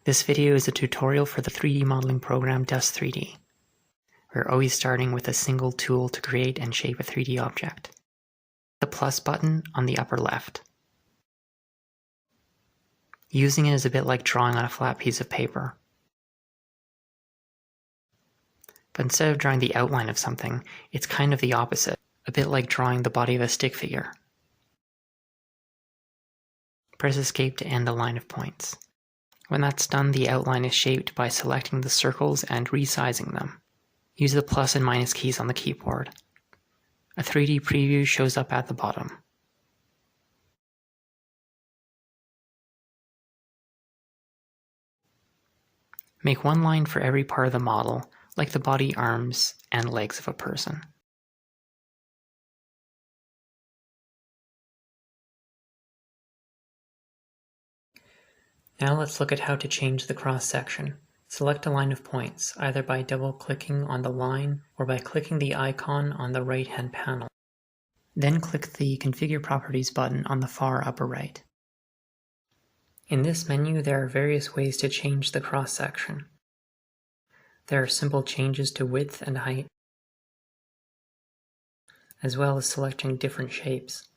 This video is a tutorial for the 3D modeling program Dust3d. We're always starting with a single tool to create and shape a 3D object. The plus button on the upper left. Using it is a bit like drawing on a flat piece of paper. But instead of drawing the outline of something, it's kind of the opposite, a bit like drawing the body of a stick figure. Press Escape to end the line of points. When that's done, the outline is shaped by selecting the circles and resizing them. Use the plus and minus keys on the keyboard. A 3D preview shows up at the bottom. Make one line for every part of the model, like the body, arms, and legs of a person. Now let's look at how to change the cross-section. Select a line of points, either by double-clicking on the line or by clicking the icon on the right-hand panel. Then click the Configure Properties button on the far upper right. In this menu, there are various ways to change the cross-section. There are simple changes to width and height, as well as selecting different shapes.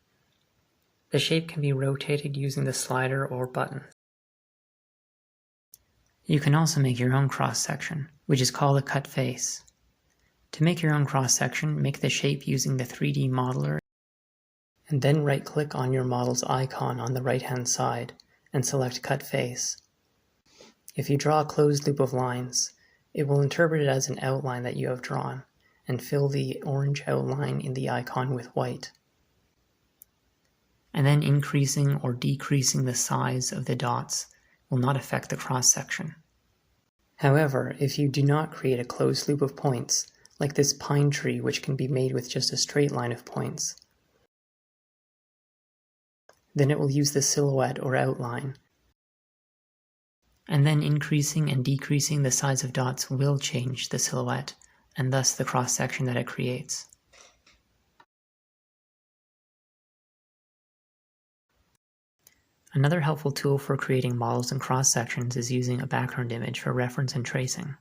The shape can be rotated using the slider or button. You can also make your own cross-section, which is called a cut face. To make your own cross-section, make the shape using the 3D modeler, and then right-click on your model's icon on the right-hand side and select Cut Face. If you draw a closed loop of lines, it will interpret it as an outline that you have drawn, and fill the orange outline in the icon with white. And then increasing or decreasing the size of the dots will not affect the cross-section. However, if you do not create a closed loop of points, like this pine tree which can be made with just a straight line of points, then it will use the silhouette or outline. And then increasing and decreasing the size of dots will change the silhouette, and thus the cross-section that it creates. Another helpful tool for creating models and cross-sections is using a background image for reference and tracing.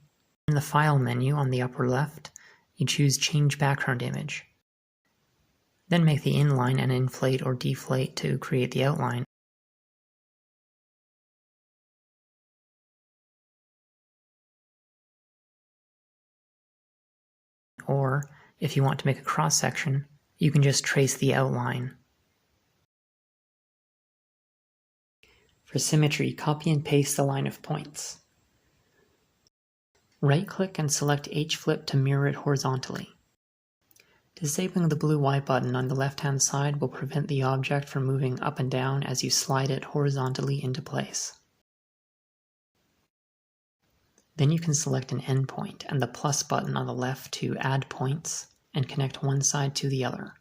In the File menu on the upper left, you choose Change Background Image. Then make the inline and inflate or deflate to create the outline. Or, if you want to make a cross-section, you can just trace the outline. For symmetry, copy and paste the line of points. Right-click and select H-flip to mirror it horizontally. Disabling the blue Y button on the left-hand side will prevent the object from moving up and down as you slide it horizontally into place. Then you can select an endpoint and the plus button on the left to add points and connect one side to the other.